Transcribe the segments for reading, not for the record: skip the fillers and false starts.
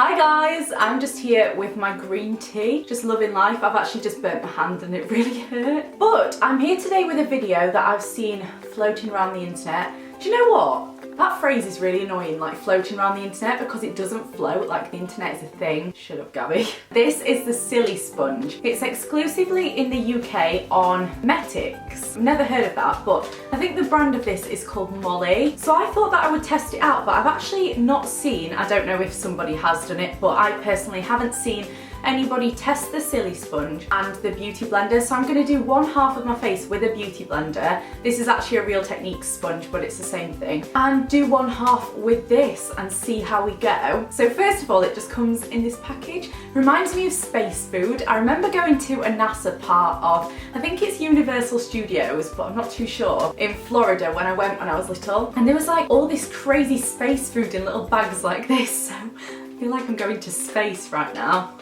Hi guys, I'm just here with my green tea, just loving life. I've actually just burnt my hand and it really hurt. But I'm here today with a video that I've seen floating around the internet. Do you know what? That phrase is really annoying, like floating around the internet, because it doesn't float, like the internet is a thing. Shut up, Gabby. This is the SiliSponge. It's exclusively in the UK on Metix. I've never heard of that, but I think the brand of this is called Molly. So I thought that I would test it out, but I've actually not seen, I don't know if somebody has done it, but I personally haven't seen anybody test the SiliSponge and the beauty blender. So I'm going to do one half of my face with a beauty blender. This is actually a Real Techniques sponge, but it's the same thing. And do one half with this and see how we go. So first of all, it just comes in this package. Reminds me of space food. I remember going to a NASA part of, I think it's Universal Studios, but I'm not too sure, in Florida when I went when I was little. And there was like all this crazy space food in little bags like this. So I feel like I'm going to space right now.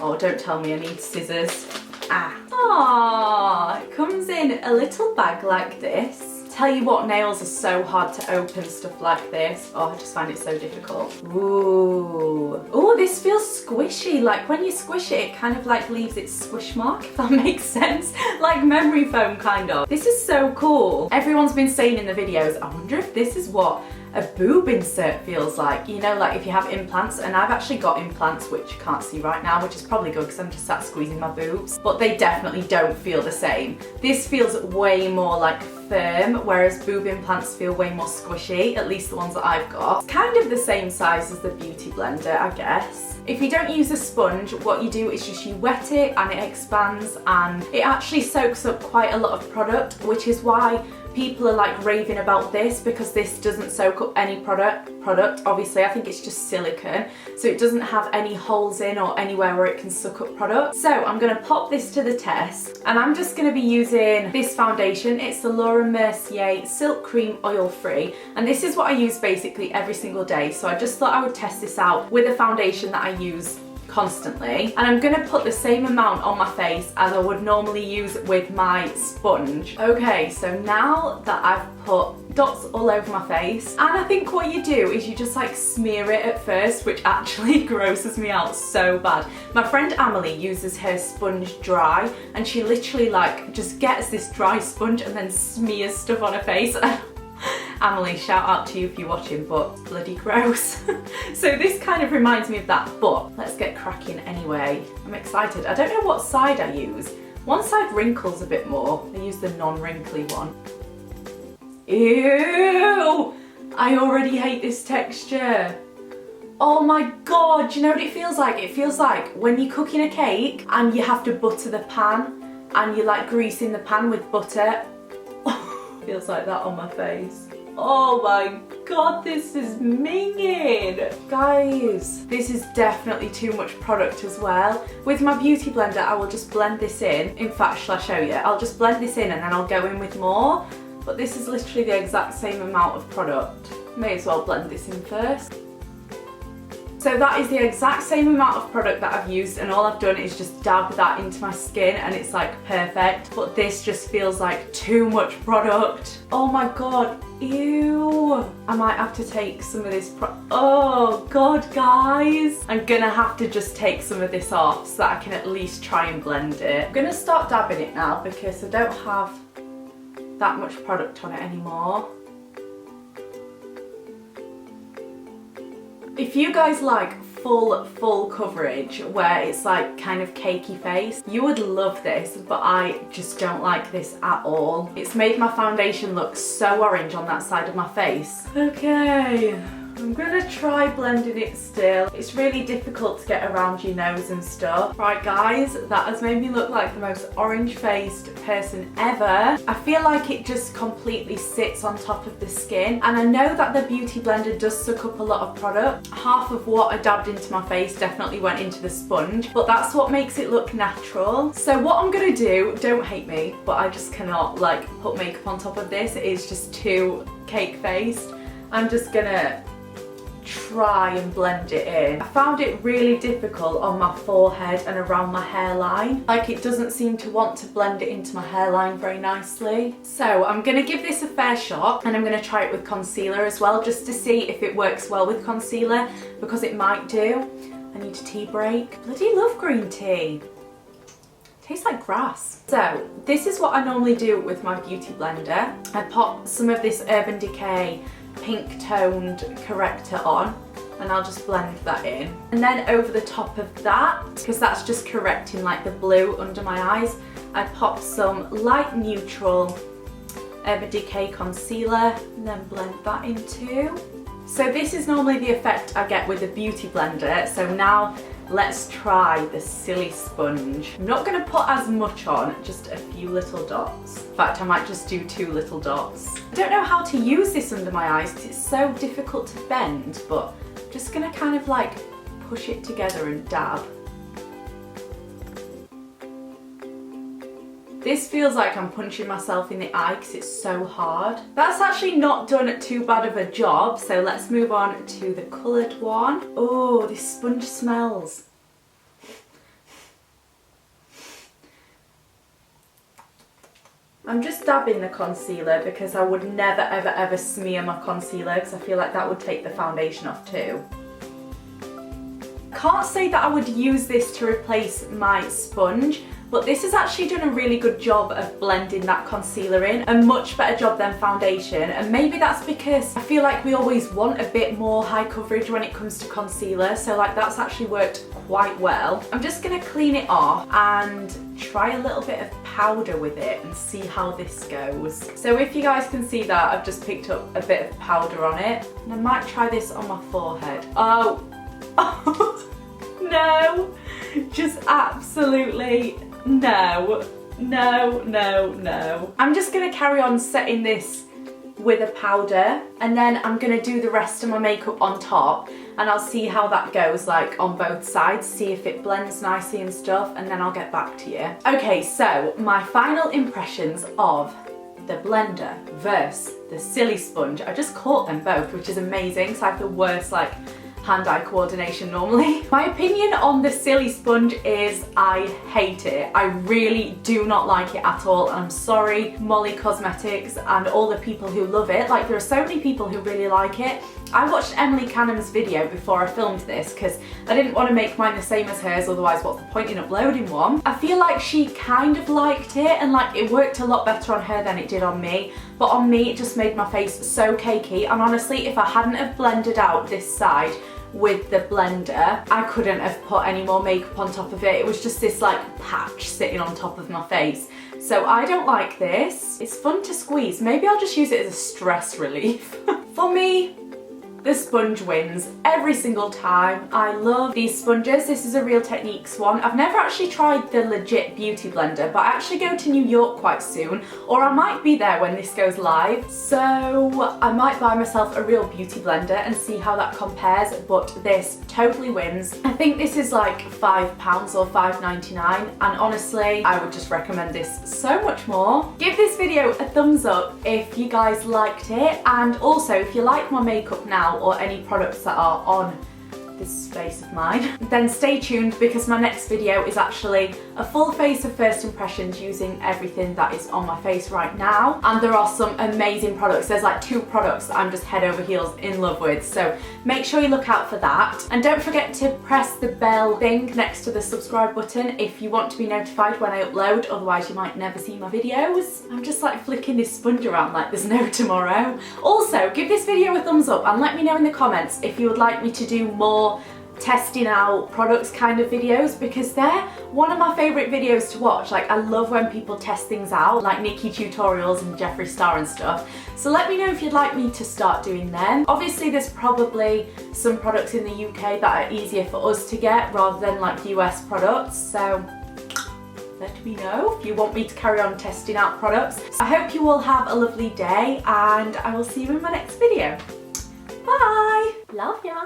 Oh, don't tell me I need scissors. Ah. Aww, it comes in a little bag like this. Tell you what, nails are so hard to open stuff like this. Oh, I just find it so difficult. Ooh. Oh, this feels squishy. Like when you squish it, it kind of like leaves its squish mark, if that makes sense. Like memory foam kind of. This is so cool. Everyone's been saying in the videos, I wonder if this is what a boob insert feels like, you know, like if you have implants. And I've actually got implants, which you can't see right now, which is probably good because I'm just sat squeezing my boobs, but they definitely don't feel the same. This feels way more like firm, whereas boob implants feel way more squishy, at least the ones that I've got. It's kind of the same size as the beauty blender, I guess. If you don't use a sponge, what you do is just you wet it and it expands, and it actually soaks up quite a lot of product, which is why people are like raving about this, because this doesn't soak up any product. Obviously, I think it's just silicone, so it doesn't have any holes in or anywhere where it can suck up product. So I'm going to pop this to the test, and I'm just going to be using this foundation. It's the Laura Mercier Silk Cream Oil Free, and this is what I use basically every single day. So I just thought I would test this out with a foundation that I use constantly, and I'm gonna put the same amount on my face as I would normally use with my sponge. Okay, so now that I've put dots all over my face, and I think what you do is you just like smear it at first, which actually grosses me out so bad. My friend Emily uses her sponge dry, and she literally like just gets this dry sponge and then smears stuff on her face. Emily, shout out to you if you're watching, but it's bloody gross. So this kind of reminds me of that, but let's get cracking anyway. I'm excited. I don't know what side I use. One side wrinkles a bit more. I use the non-wrinkly one. Ew! I already hate this texture. Oh my god, do you know what it feels like? It feels like when you're cooking a cake and you have to butter the pan and you're like greasing the pan with butter. Feels like that on my face. Oh my god, this is minging. Guys, this is definitely too much product as well. With my beauty blender, I will just blend this in. In fact, shall I show you? I'll just blend this in and then I'll go in with more. But this is literally the exact same amount of product. May as well blend this in first. So that is the exact same amount of product that I've used, and all I've done is just dab that into my skin and it's like perfect. But this just feels like too much product. Oh my god, ew. I might have to take some of this oh god, guys. I'm gonna have to just take some of this off so that I can at least try and blend it. I'm gonna start dabbing it now because I don't have that much product on it anymore. If you guys like full coverage where it's like kind of cakey face, you would love this, but I just don't like this at all. It's made my foundation look so orange on that side of my face. Okay, I'm gonna try blending it still. It's really difficult to get around your nose and stuff. Right guys, that has made me look like the most orange-faced person ever. I feel like it just completely sits on top of the skin, and I know that the beauty blender does suck up a lot of product. Half of what I dabbed into my face definitely went into the sponge, but that's what makes it look natural. So what I'm gonna do, don't hate me, but I just cannot like put makeup on top of this. It is just too cake-faced. I'm just gonna try and blend it in. I found it really difficult on my forehead and around my hairline. Like it doesn't seem to want to blend it into my hairline very nicely. So I'm gonna give this a fair shot, and I'm gonna try it with concealer as well, just to see if it works well with concealer, because it might do. I need a tea break. Bloody love green tea. Tastes like grass. So this is what I normally do with my beauty blender. I pop some of this Urban Decay pink toned corrector on, and I'll just blend that in. And then over the top of that, because that's just correcting like the blue under my eyes, I pop some light neutral Urban Decay concealer and then blend that in too. So this is normally the effect I get with a beauty blender. So now let's try the SiliSponge. I'm not going to put as much on, just a few little dots. In fact, I might just do 2 little dots. I don't know how to use this under my eyes because it's so difficult to bend, but I'm just going to kind of like push it together and dab. This feels like I'm punching myself in the eye because it's so hard. That's actually not done too bad of a job, so let's move on to the coloured one. Oh, this sponge smells. I'm just dabbing the concealer because I would never ever ever smear my concealer because I feel like that would take the foundation off too. Can't say that I would use this to replace my sponge, but this has actually done a really good job of blending that concealer in, a much better job than foundation, and maybe that's because I feel like we always want a bit more high coverage when it comes to concealer, so like that's actually worked quite well. I'm just gonna clean it off and try a little bit of powder with it and see how this goes. So if you guys can see that, I've just picked up a bit of powder on it, and I might try this on my forehead. Oh, no, just absolutely no, no, no, no. I'm just gonna carry on setting this with a powder, and then I'm gonna do the rest of my makeup on top, and I'll see how that goes like on both sides, see if it blends nicely and stuff, and then I'll get back to you. Okay, so my final impressions of the blender versus the SiliSponge. I just caught them both, which is amazing, so I have the worst like hand-eye coordination normally. My opinion on the SiliSponge is I hate it. I really do not like it at all, and I'm sorry Molly Cosmetics and all the people who love it. Like, there are so many people who really like it. I watched Emily Cannon's video before I filmed this because I didn't want to make mine the same as hers, otherwise what's the point in uploading one? I feel like she kind of liked it, and like it worked a lot better on her than it did on me, but on me it just made my face so cakey, and honestly if I hadn't have blended out this side with the blender, I couldn't have put any more makeup on top of it. It was just this like patch sitting on top of my face. So I don't like this. It's fun to squeeze. Maybe I'll just use it as a stress relief. For me, the sponge wins every single time. I love these sponges. This is a Real Techniques one. I've never actually tried the legit beauty blender, but I actually go to New York quite soon, or I might be there when this goes live. So I might buy myself a real beauty blender and see how that compares, but this totally wins. I think this is like £5 or $5.99, and honestly, I would just recommend this so much more. Give this video a thumbs up if you guys liked it, and also if you like my makeup now, or any products that are on this face of mine, then stay tuned because my next video is actually a full face of first impressions using everything that is on my face right now, and there are some amazing products. There's like 2 products that I'm just head over heels in love with, so make sure you look out for that, and don't forget to press the bell thing next to the subscribe button if you want to be notified when I upload, otherwise you might never see my videos. I'm just like flicking this sponge around like there's no tomorrow. Also, give this video a thumbs up and let me know in the comments if you would like me to do more testing out products kind of videos, because they're one of my favourite videos to watch. Like, I love when people test things out, like Nikki Tutorials and Jeffree Star and stuff. So let me know if you'd like me to start doing them. Obviously there's probably some products in the UK that are easier for us to get rather than like US products, so let me know if you want me to carry on testing out products. I hope you all have a lovely day, and I will see you in my next video. Bye! Love ya!